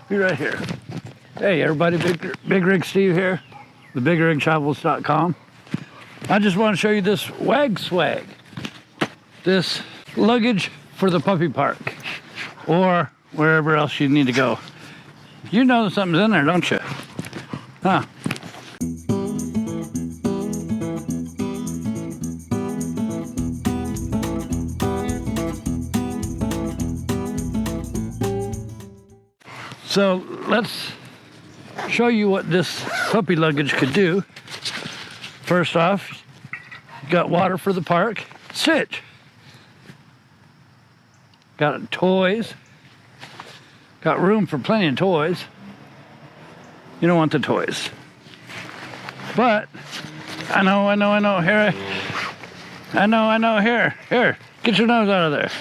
Be right here. Hey everybody, BigRigSteve here, the BigRigTravels.com. I just want to show you this WagSwag. This luggage for the puppy park or wherever else you need to go. You know something's in there, don't you? Huh? So let's show you what this puppy luggage could do. First off, you got water for the park. Sit. Got toys. Got room for plenty of toys. You don't want the toys. But I know. Here, I know. Here. Get your nose out of there.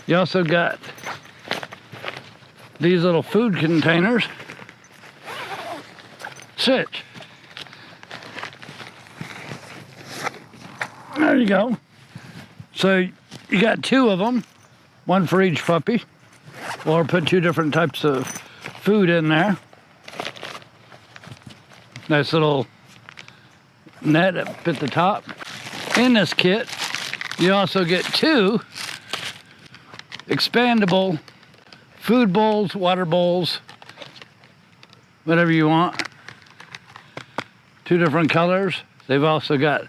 You also got these little food containers. Sit. There you go. So you got two of them, one for each puppy, or put two different types of food in there. Nice little net up at the top. In this kit, you also get two expandable food bowls, water bowls, whatever you want. Two different colors. They've also got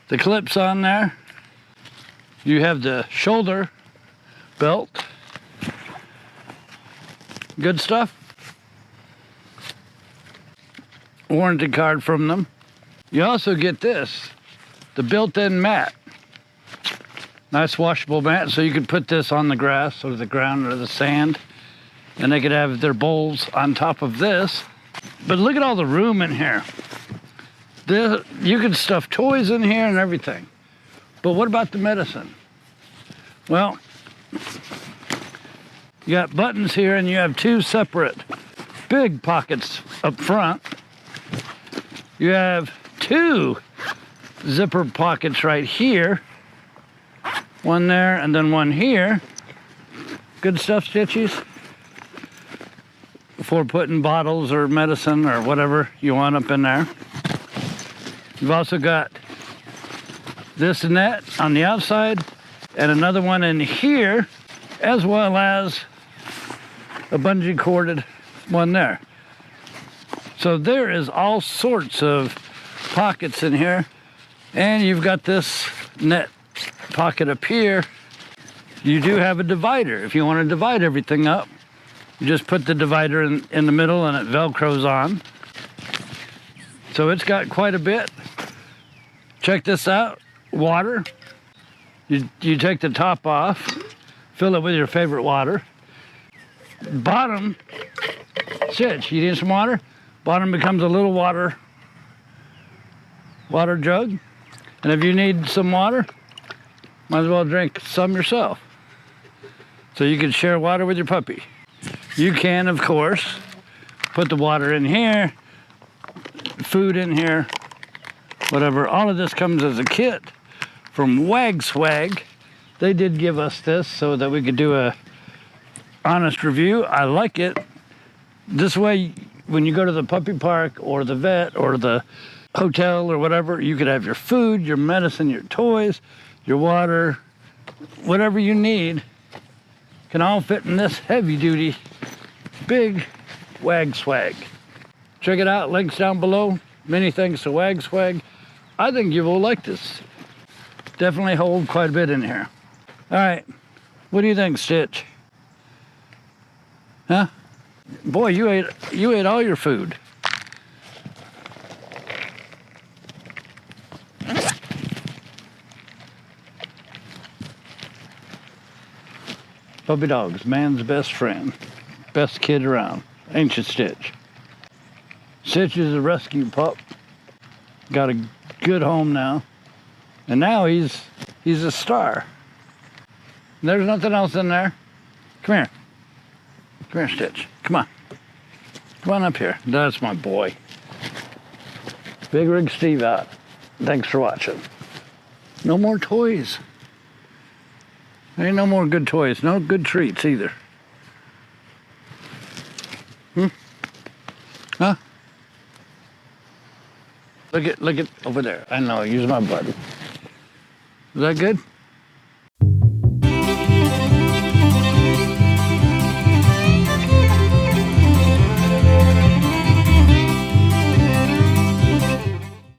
the clips on there. You have the shoulder belt. Good stuff. Warranty card from them. You also get this, the built-in mat. Nice washable mat, so you could put this on the grass or the ground or the sand, and they could have their bowls on top of this. But look at all the room in here. You can stuff toys in here and everything. But what about the medicine? Well, you got buttons here, and you have two separate big pockets up front. You have two zipper pockets right here. One there and then one here. Good stuff, Stitchies. For putting bottles or medicine or whatever you want up in there. You've also got this net on the outside and another one in here, as well as a bungee corded one there. So there is all sorts of pockets in here, and you've got this net pocket up here. You do have a divider. If you want to divide everything up, you just put the divider in the middle and it velcros on. So it's got quite a bit. Check this out. Water. You take the top off, fill it with your favorite water. Bottom, sit. You need some water? Bottom becomes a little water jug. And if you need some water, might as well drink some yourself. So you can share water with your puppy. You can, of course, put the water in here, food in here, whatever. All of this comes as a kit from WagSwag. They did give us this so that we could do a honest review. I like it. This way, when you go to the puppy park or the vet or the hotel or whatever, you could have your food, your medicine, your toys, your water, whatever you need can all fit in this heavy-duty, big WagSwag. Check it out, links down below. Many thanks to WagSwag. I think you will like this. Definitely hold quite a bit in here. All right, what do you think, Stitch? Huh? Boy, you ate all your food. Puppy dog's man's best friend. Best kid around. Ain't you, Stitch? Stitch is a rescue pup. Got a good home now. And now he's a star. There's nothing else in there. Come here. Come here, Stitch. Come on. Come on up here. That's my boy. BigRigSteve out. Thanks for watching. No more toys. Ain't no more good toys. No good treats either. Huh? Look at over there. I know, use my button. Is that good?